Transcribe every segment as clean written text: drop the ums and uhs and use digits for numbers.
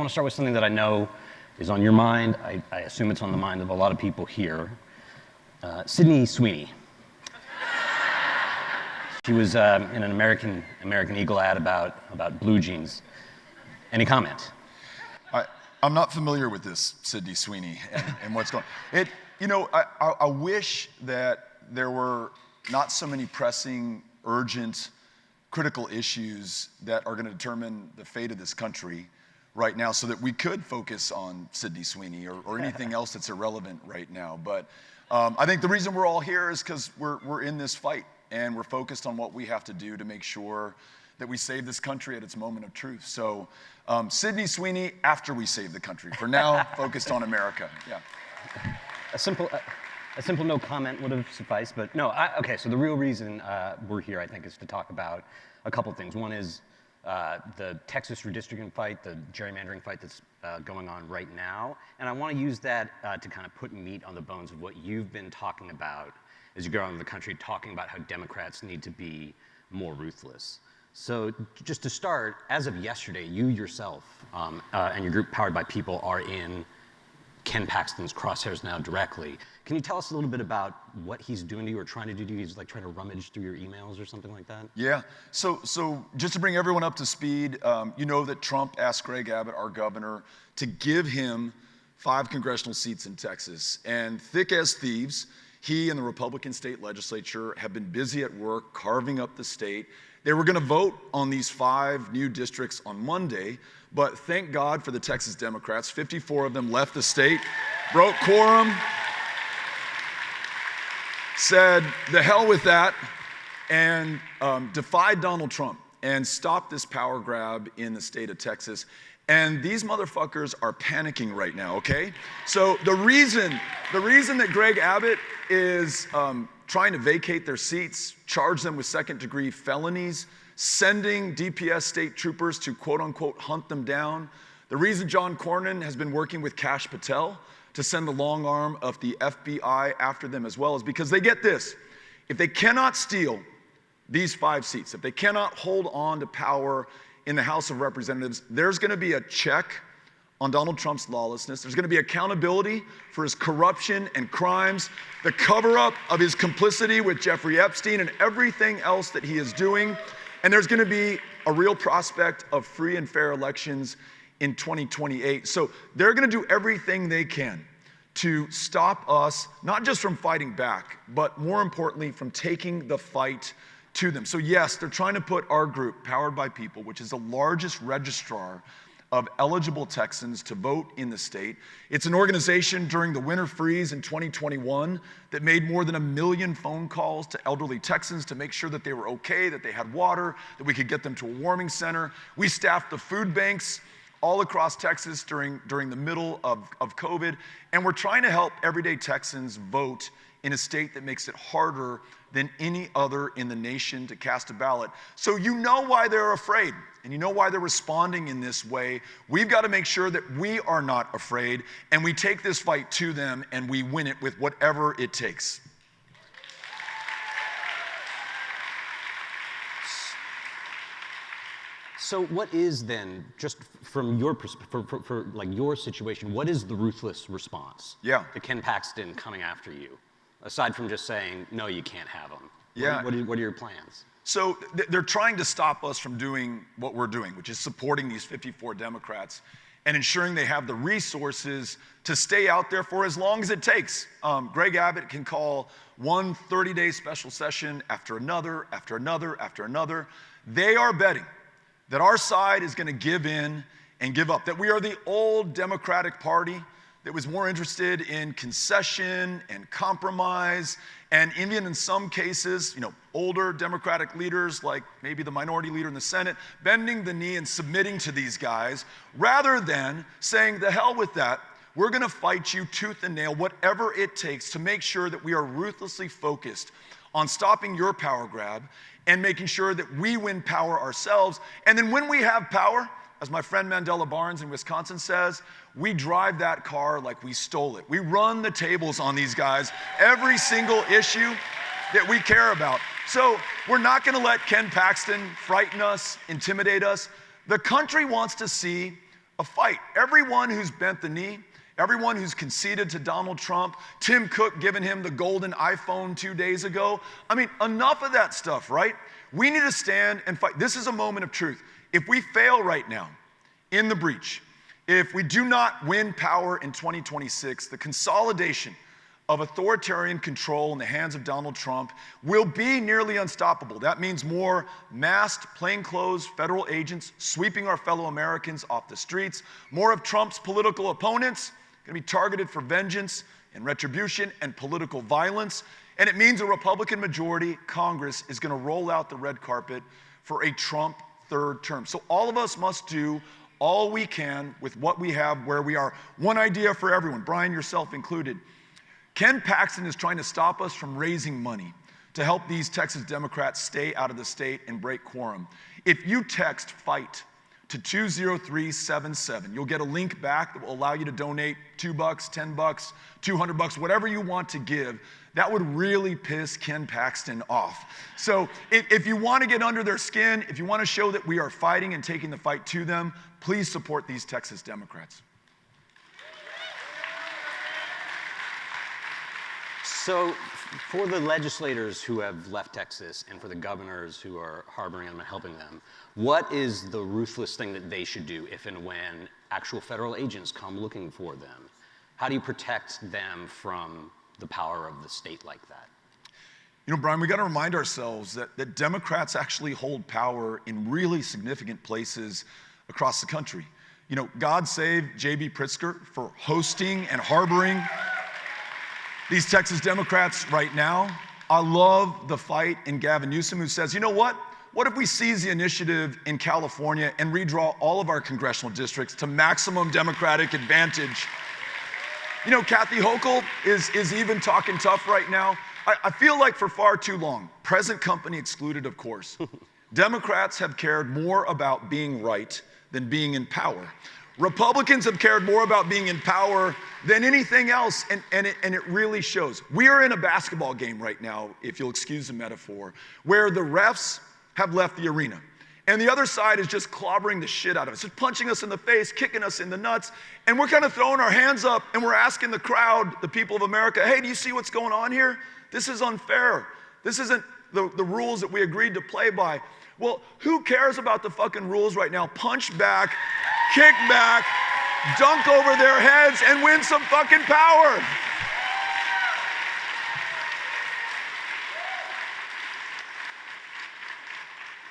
want to start with something that I know is on your mind. I assume it's on the mind of a lot of people here. Sydney Sweeney. She was in an American Eagle ad about blue jeans. Any comment? I'm not familiar with this Sydney Sweeney and what's going on. I wish that there were not so many pressing, urgent, critical issues that are going to determine the fate of this country right now so that we could focus on Sydney Sweeney or anything else that's irrelevant right now. But I think the reason we're all here is because we're in this fight and we're focused on what we have to do to make sure that we save this country at its moment of truth. So Sydney Sweeney after we save the country. For now, focused on America. Yeah. A simple no comment would have sufficed, but no. Okay, so the real reason we're here, I think, is to talk about a couple things. One is the Texas redistricting fight, the gerrymandering fight that's going on right now, and I want to use that to kind of put meat on the bones of what you've been talking about as you go around the country, talking about how Democrats need to be more ruthless. So just to start, as of yesterday, you yourself and your group Powered by People are in Ken Paxton's crosshairs now directly. Can you tell us a little bit about what he's doing to you or trying to do to you? He's like trying to rummage through your emails or something like that? Yeah, so just to bring everyone up to speed, you know that Trump asked Greg Abbott, our governor, to give him 5 congressional seats in Texas. And thick as thieves, he and the Republican state legislature have been busy at work carving up the state. They were going to vote on these 5 new districts on Monday, but thank God for the Texas Democrats. 54 of them left the state, broke quorum, said the hell with that, and defied Donald Trump and stopped this power grab in the state of Texas. And these motherfuckers are panicking right now, okay? So the reason that Greg Abbott is trying to vacate their seats, charge them with second-degree felonies, sending DPS state troopers to quote-unquote hunt them down. The reason John Cornyn has been working with Kash Patel to send the long arm of the FBI after them as well is because they get this. If they cannot steal these 5 seats, if they cannot hold on to power in the House of Representatives, there's going to be a check on Donald Trump's lawlessness. There's going to be accountability for his corruption and crimes, the cover-up of his complicity with Jeffrey Epstein and everything else that he is doing. And there's going to be a real prospect of free and fair elections in 2028. So they're going to do everything they can to stop us, not just from fighting back, but more importantly, from taking the fight to them. So yes, they're trying to put our group, Powered by People, which is the largest registrar of eligible Texans to vote in the state. It's an organization during the winter freeze in 2021 that made more than 1 million phone calls to elderly Texans to make sure that they were okay, that they had water, that we could get them to a warming center. We staffed the food banks all across Texas during the middle of COVID, and we're trying to help everyday Texans vote in a state that makes it harder than any other in the nation to cast a ballot. So you know why they're afraid, and you know why they're responding in this way. We've got to make sure that we are not afraid, and we take this fight to them, and we win it with whatever it takes. So what is then, just from your perspective, for like your situation, what is the ruthless response to Ken Paxton coming after you? Aside from just saying, no, you can't have them. Yeah. What are your plans? So they're trying to stop us from doing what we're doing, which is supporting these 54 Democrats and ensuring they have the resources to stay out there for as long as it takes. Greg Abbott can call one 30-day special session after another, after another, after another. They are betting that our side is going to give in and give up, that we are the old Democratic Party that was more interested in concession and compromise, and even in some cases, older Democratic leaders, like maybe the minority leader in the Senate, bending the knee and submitting to these guys, rather than saying, the hell with that, we're gonna fight you tooth and nail, whatever it takes to make sure that we are ruthlessly focused on stopping your power grab and making sure that we win power ourselves. And then when we have power, as my friend Mandela Barnes in Wisconsin says, we drive that car like we stole it. We run the tables on these guys, every single issue that we care about. So we're not gonna let Ken Paxton frighten us, intimidate us. The country wants to see a fight. Everyone who's bent the knee, everyone who's conceded to Donald Trump, Tim Cook giving him the golden iPhone 2 days ago. I mean, enough of that stuff, right? We need to stand and fight. This is a moment of truth. If we fail right now in the breach, if we do not win power in 2026, the consolidation of authoritarian control in the hands of Donald Trump will be nearly unstoppable. That means more masked, plainclothes federal agents sweeping our fellow Americans off the streets, more of Trump's political opponents going to be targeted for vengeance and retribution and political violence, and it means a Republican majority Congress is going to roll out the red carpet for a Trump third term. So all of us must do all we can with what we have where we are. One idea for everyone, Brian, yourself included. Ken Paxton is trying to stop us from raising money to help these Texas Democrats stay out of the state and break quorum. If you text FIGHT to 20377, you'll get a link back that will allow you to donate $2, $10, $200, whatever you want to give. That would really piss Ken Paxton off. So if you want to get under their skin, if you want to show that we are fighting and taking the fight to them, please support these Texas Democrats. So for the legislators who have left Texas and for the governors who are harboring them and helping them, what is the ruthless thing that they should do if and when actual federal agents come looking for them? How do you protect them from the power of the state like that? You know, Brian, we got to remind ourselves that Democrats actually hold power in really significant places across the country. You know, God save J.B. Pritzker for hosting and harboring these Texas Democrats right now. I love the fight in Gavin Newsom, who says, you know what? What if we seize the initiative in California and redraw all of our congressional districts to maximum Democratic advantage? You know, Kathy Hochul is even talking tough right now. I feel like for far too long, present company excluded, of course, Democrats have cared more about being right than being in power. Republicans have cared more about being in power than anything else, and it really shows. We are in a basketball game right now, if you'll excuse the metaphor, where the refs have left the arena. And the other side is just clobbering the shit out of us, just punching us in the face, kicking us in the nuts, and we're kind of throwing our hands up and we're asking the crowd, the people of America, hey, do you see what's going on here? This is unfair. This isn't the rules that we agreed to play by. Well, who cares about the fucking rules right now? Punch back, kick back, dunk over their heads, and win some fucking power.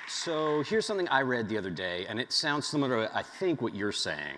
So here's something I read the other day, and it sounds similar to, I think, what you're saying.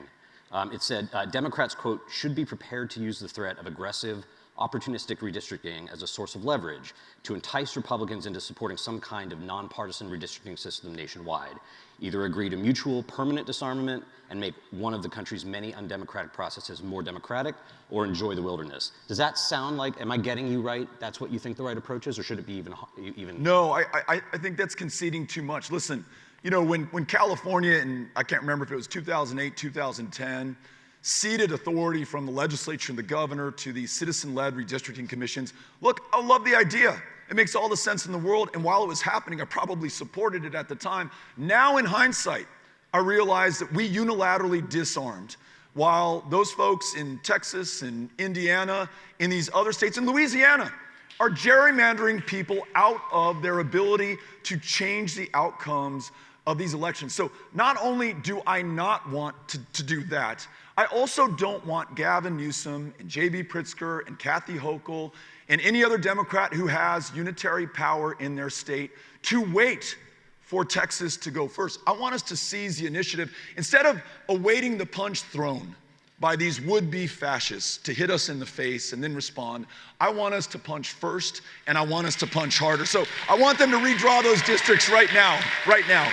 It said, Democrats, quote, should be prepared to use the threat of aggressive, opportunistic redistricting as a source of leverage to entice Republicans into supporting some kind of nonpartisan redistricting system nationwide. Either agree to mutual permanent disarmament and make one of the country's many undemocratic processes more democratic, or enjoy the wilderness. Does that sound like, am I getting you right? That's what you think the right approach is, or should it be even? No, I think that's conceding too much. Listen, you know, when California, and I can't remember if it was 2008, 2010, ceded authority from the legislature and the governor to the citizen-led redistricting commissions. Look, I love the idea. It makes all the sense in the world, and while it was happening, I probably supported it at the time. Now, in hindsight, I realize that we unilaterally disarmed, while those folks in Texas and Indiana, in these other states, in Louisiana, are gerrymandering people out of their ability to change the outcomes of these elections. So not only do I not want to do that, I also don't want Gavin Newsom and J.B. Pritzker and Kathy Hochul and any other Democrat who has unitary power in their state to wait for Texas to go first. I want us to seize the initiative. Instead of awaiting the punch thrown by these would-be fascists to hit us in the face and then respond, I want us to punch first, and I want us to punch harder. So I want them to redraw those districts right now, right now.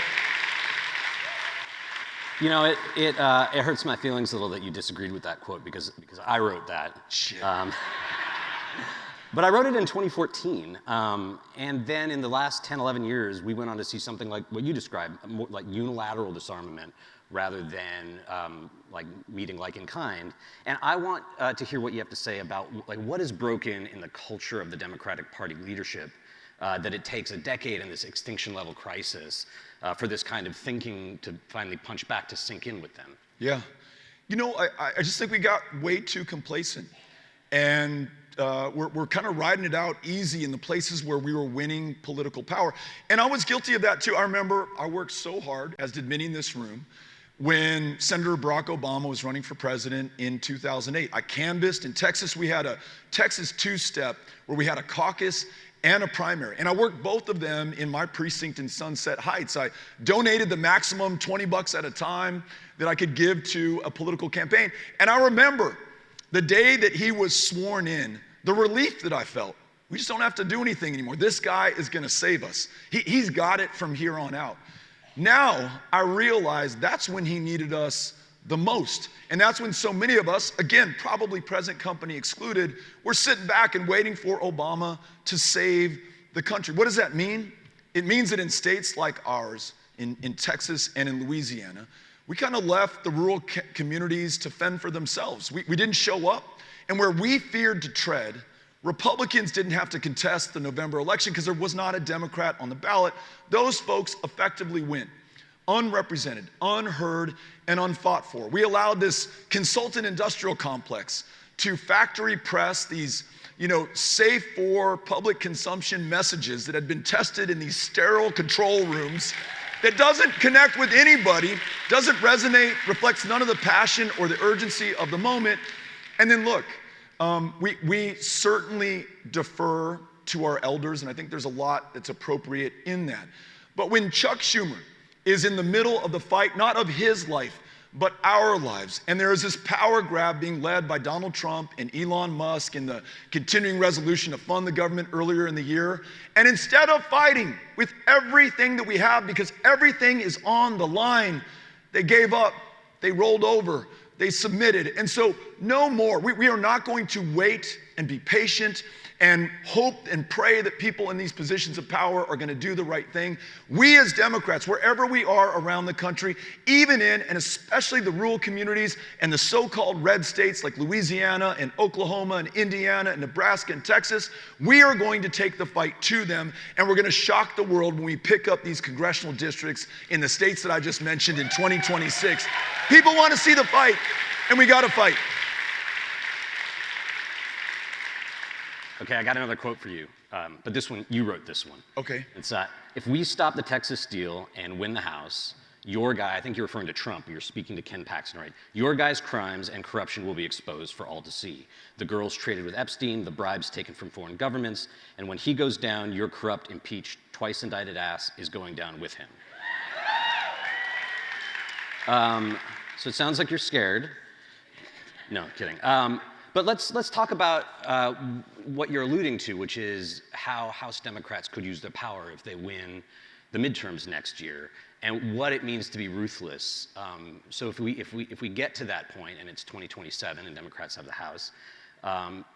You know, it hurts my feelings a little that you disagreed with that quote because I wrote that. Shit. But I wrote it in 2014, and then in the last 10, 11 years, we went on to see something like what you described, more like unilateral disarmament rather than like meeting like in kind. And I want to hear what you have to say about like what is broken in the culture of the Democratic Party leadership that it takes a decade in this extinction level crisis for this kind of thinking to finally punch back to sink in with them. Yeah. You know, I just think we got way too complacent. And we're kind of riding it out easy in the places where we were winning political power. And I was guilty of that too. I remember I worked so hard, as did many in this room, when Senator Barack Obama was running for president in 2008. I canvassed. In Texas, we had a Texas two-step where we had a caucus and a primary. And I worked both of them in my precinct in Sunset Heights. I donated the maximum $20 at a time that I could give to a political campaign. And I remember the day that he was sworn in, the relief that I felt. We just don't have to do anything anymore. This guy is gonna save us. He's got it from here on out. Now, I realize that's when he needed us the most. And that's when so many of us, again, probably present company excluded, we're sitting back and waiting for Obama to save the country. What does that mean? It means that in states like ours, in Texas and in Louisiana, we kind of left the rural communities to fend for themselves. We didn't show up. And where we feared to tread, Republicans didn't have to contest the November election because there was not a Democrat on the ballot. Those folks effectively went unrepresented, unheard, and unfought for. We allowed this consultant industrial complex to factory press these, safe for public consumption messages that had been tested in these sterile control rooms that doesn't connect with anybody, doesn't resonate, reflects none of the passion or the urgency of the moment. And then look, we certainly defer to our elders, and I think there's a lot that's appropriate in that. But when Chuck Schumer is in the middle of the fight, not of his life, but our lives, and there is this power grab being led by Donald Trump and Elon Musk in the continuing resolution to fund the government earlier in the year, and instead of fighting with everything that we have, because everything is on the line, they gave up, they rolled over, they submitted. And so no more. We are not going to wait and be patient and hope and pray that people in these positions of power are going to do the right thing. We as Democrats, wherever we are around the country, even in and especially the rural communities and the so-called red states like Louisiana and Oklahoma and Indiana and Nebraska and Texas, we are going to take the fight to them, and we're going to shock the world when we pick up these congressional districts in the states that I just mentioned in 2026. People want to see the fight, and we got to fight. Okay, I got another quote for you, but this one, you wrote this one. Okay. It's, if we stop the Texas deal and win the House, your guy, I think you're referring to Trump, you're speaking to Ken Paxton, right? Your guy's crimes and corruption will be exposed for all to see. The girls traded with Epstein, the bribes taken from foreign governments, and when he goes down, your corrupt, impeached, twice indicted ass is going down with him. So it sounds like you're scared. No, kidding. But let's talk about what you're alluding to, which is how House Democrats could use their power if they win the midterms next year, and what it means to be ruthless. So if we get to that point, and it's 2027, and Democrats have the House,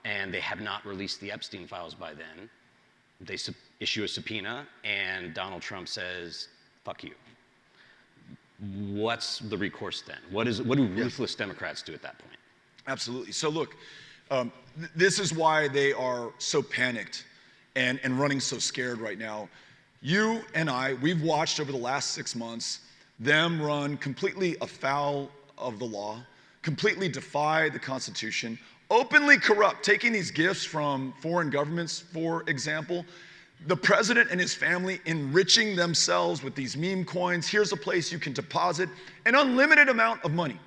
and they have not released the Epstein files by then, they issue a subpoena, and Donald Trump says, "Fuck you." What's the recourse then? What do ruthless Democrats do at that point? Absolutely. So look, this is why they are so panicked and running so scared right now. You and I, we've watched over the last 6 months them run completely afoul of the law, completely defy the Constitution, openly corrupt, taking these gifts from foreign governments, for example. The president and his family enriching themselves with these meme coins. Here's a place you can deposit an unlimited amount of money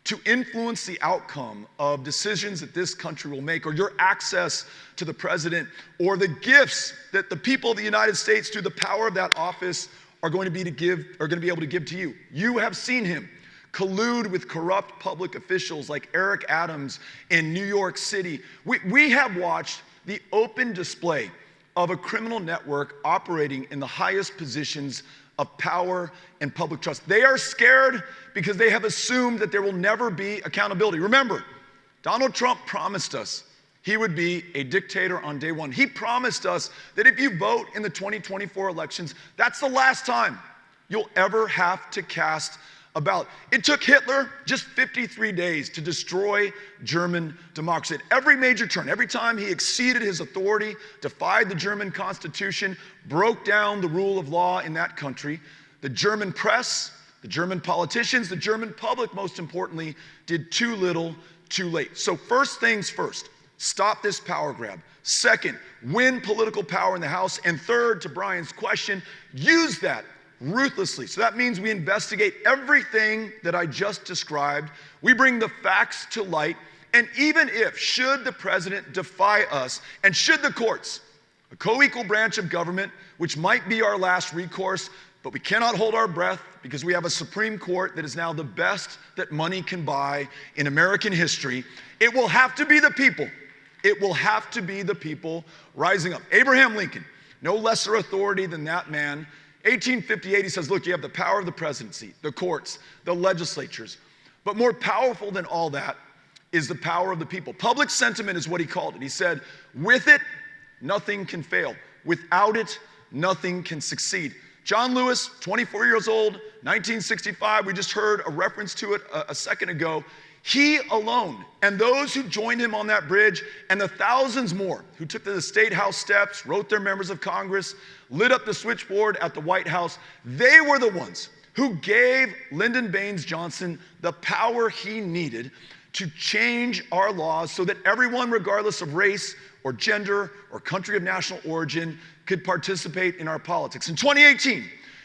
to influence the outcome of decisions that this country will make, or your access to the president, or the gifts that the people of the United States, through the power of that office, are going to be able to give to you. You have seen him collude with corrupt public officials like Eric Adams in New York City. We have watched the open display of a criminal network operating in the highest positions of power and public trust. They are scared because they have assumed that there will never be accountability. Remember, Donald Trump promised us he would be a dictator on day one. He promised us that if you vote in the 2024 elections, that's the last time you'll ever have to cast a ballot. It took Hitler just 53 days to destroy German democracy. At every major turn, every time he exceeded his authority, defied the German Constitution, broke down the rule of law in that country, the German press, The German politicians, the German public, most importantly, did too little, too late. So first things first, stop this power grab. Second, win political power in the House. And third, to Brian's question, use that ruthlessly. So that means we investigate everything that I just described. We bring the facts to light. And even if, should the president defy us, and should the courts, a co-equal branch of government, which might be our last recourse, but we cannot hold our breath because we have a Supreme Court that is now the best that money can buy in American history. It will have to be the people. It will have to be the people rising up. Abraham Lincoln, no lesser authority than that man. 1858, he says, look, you have the power of the presidency, the courts, the legislatures. But more powerful than all that is the power of the people. Public sentiment is what he called it. He said, with it, nothing can fail. Without it, nothing can succeed. John Lewis, 24 years old, 1965, we just heard a reference to it a second ago. He alone, and those who joined him on that bridge, and the thousands more who took to the State House steps, wrote their members of Congress, lit up the switchboard at the White House, they were the ones who gave Lyndon Baines Johnson the power he needed to change our laws so that everyone, regardless of race or gender or country of national origin, could participate in our politics. In 2018,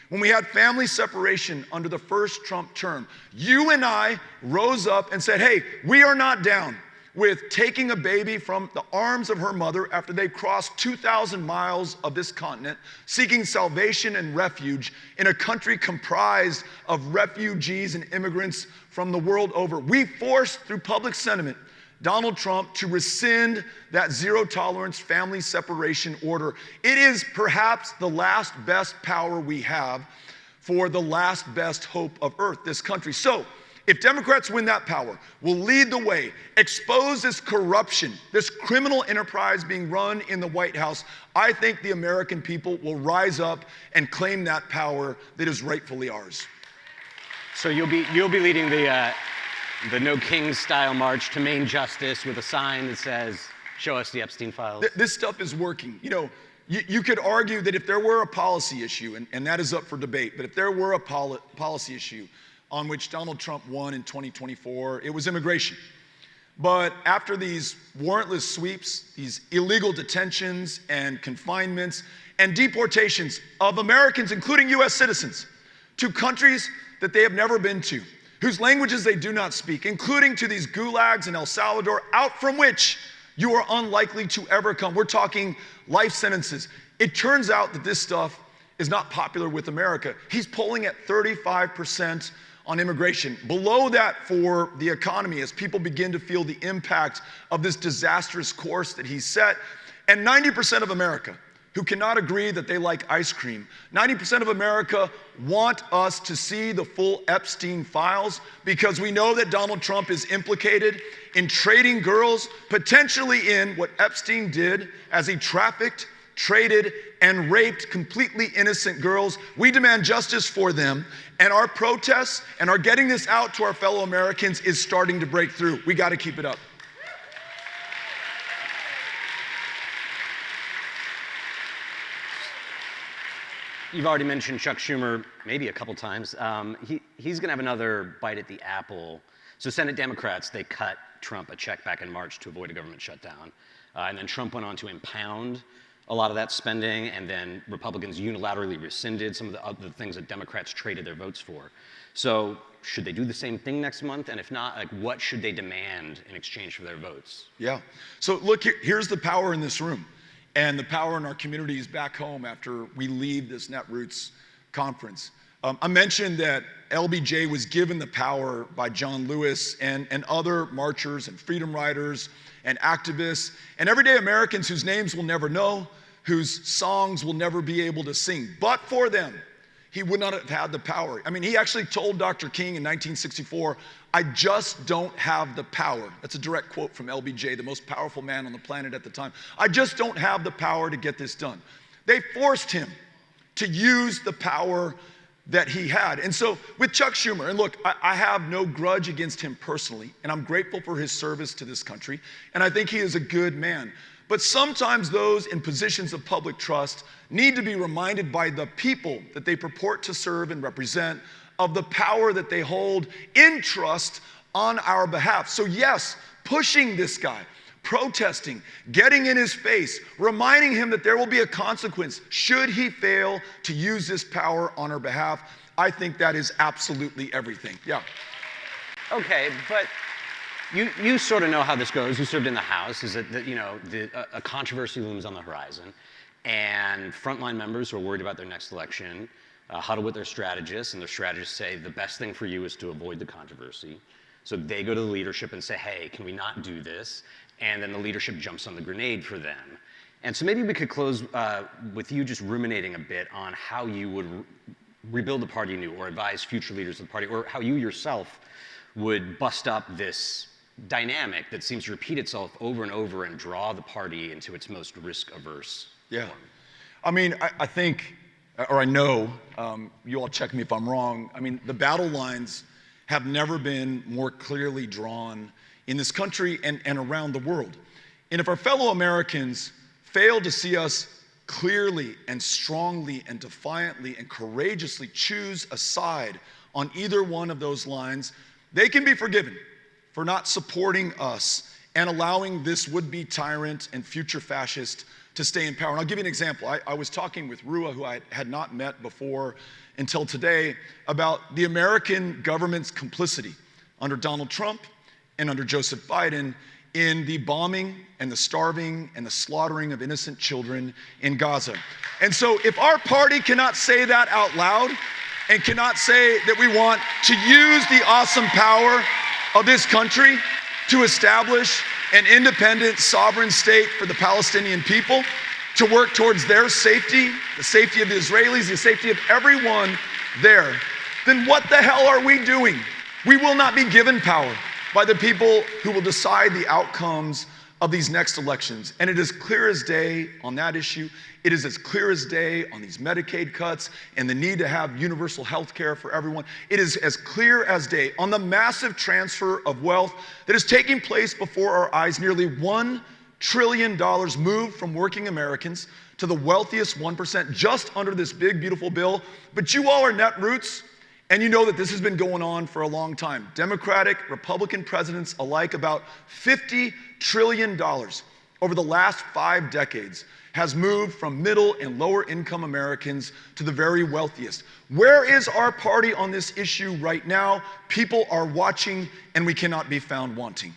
when we had family separation under the first Trump term, you and I rose up and said, hey, we are not down with taking a baby from the arms of her mother after they crossed 2,000 miles of this continent, seeking salvation and refuge in a country comprised of refugees and immigrants from the world over. We forced, through public sentiment, Donald Trump to rescind that zero-tolerance family separation order. It is perhaps the last best power we have for the last best hope of Earth, this country. So, if Democrats win that power, we'll lead the way, expose this corruption, this criminal enterprise being run in the White House. I think the American people will rise up and claim that power that is rightfully ours. So you'll be leading the No Kings style march to Main Justice with a sign that says, show us the Epstein files. This stuff is working. You know, you could argue that if there were a policy issue, and that is up for debate, but if there were a policy issue on which Donald Trump won in 2024, it was immigration. But after these warrantless sweeps, these illegal detentions and confinements and deportations of Americans, including US citizens, to countries that they have never been to, whose languages they do not speak, including to these gulags in El Salvador, out from which you are unlikely to ever come. We're talking life sentences. It turns out that this stuff is not popular with America. He's polling at 35% on immigration, below that for the economy as people begin to feel the impact of this disastrous course that he's set. And 90% of America who cannot agree that they like ice cream, 90% of America want us to see the full Epstein files because we know that Donald Trump is implicated in trading girls, potentially in what Epstein did as he trafficked, traded, and raped completely innocent girls. We demand justice for them, and our protests and our getting this out to our fellow Americans is starting to break through. We got to keep it up. You've already mentioned Chuck Schumer maybe a couple times. He's going to have another bite at the apple. So Senate Democrats, they cut Trump a check back in March to avoid a government shutdown. And then Trump went on to impound a lot of that spending, and then Republicans unilaterally rescinded some of the other things that Democrats traded their votes for. So should they do the same thing next month? And if not, like, what should they demand in exchange for their votes? Yeah. So look, here's the power in this room and the power in our communities back home after we leave this Netroots conference. I mentioned that LBJ was given the power by John Lewis and other marchers and freedom riders and activists and everyday Americans whose names we'll never know, whose songs we'll never be able to sing. But for them, he would not have had the power. I mean, he actually told Dr. King in 1964, I just don't have the power. That's a direct quote from LBJ, the most powerful man on the planet at the time. I just don't have the power to get this done. They forced him to use the power that he had. And so with Chuck Schumer, and look, I have no grudge against him personally, and I'm grateful for his service to this country, and I think he is a good man. But sometimes those in positions of public trust need to be reminded by the people that they purport to serve and represent of the power that they hold in trust on our behalf. So yes, pushing this guy, protesting, getting in his face, reminding him that there will be a consequence should he fail to use this power on our behalf, I think that is absolutely everything. Yeah. Okay, but you sort of know how this goes. You served in the House. Is that a controversy looms on the horizon, and frontline members who are worried about their next election huddle with their strategists, and their strategists say the best thing for you is to avoid the controversy. So they go to the leadership and say, hey, can we not do this? And then the leadership jumps on the grenade for them. And so maybe we could close with you just ruminating a bit on how you would rebuild the party anew, or advise future leaders of the party, or how you yourself would bust up this dynamic that seems to repeat itself over and over and draw the party into its most risk-averse Yeah. form. I mean, I think, or I know, you all check me if I'm wrong, I mean, the battle lines have never been more clearly drawn in this country and around the world. And if our fellow Americans fail to see us clearly and strongly and defiantly and courageously choose a side on either one of those lines, they can be forgiven for not supporting us and allowing this would-be tyrant and future fascist to stay in power. And I'll give you an example. I was talking with Rua, who I had not met before until today, about the American government's complicity under Donald Trump and under Joseph Biden in the bombing and the starving and the slaughtering of innocent children in Gaza. And so if our party cannot say that out loud and cannot say that we want to use the awesome power of this country to establish an independent sovereign state for the Palestinian people, to work towards their safety, the safety of the Israelis, the safety of everyone there, then what the hell are we doing? We will not be given power by the people who will decide the outcomes of these next elections. And it is clear as day on that issue. It is as clear as day on these Medicaid cuts and the need to have universal health care for everyone. It is as clear as day on the massive transfer of wealth that is taking place before our eyes. Nearly $1 trillion moved from working Americans to the wealthiest 1% just under this big, beautiful bill. But you all are Netroots, and you know that this has been going on for a long time. Democratic, Republican presidents alike, about $50 trillion over the last 5 decades has moved from middle and lower income Americans to the very wealthiest. Where is our party on this issue right now? People are watching, and we cannot be found wanting.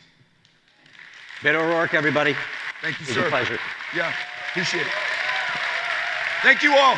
Beto O'Rourke, everybody. Thank you, It was sir. a pleasure. Yeah, appreciate it. Thank you all.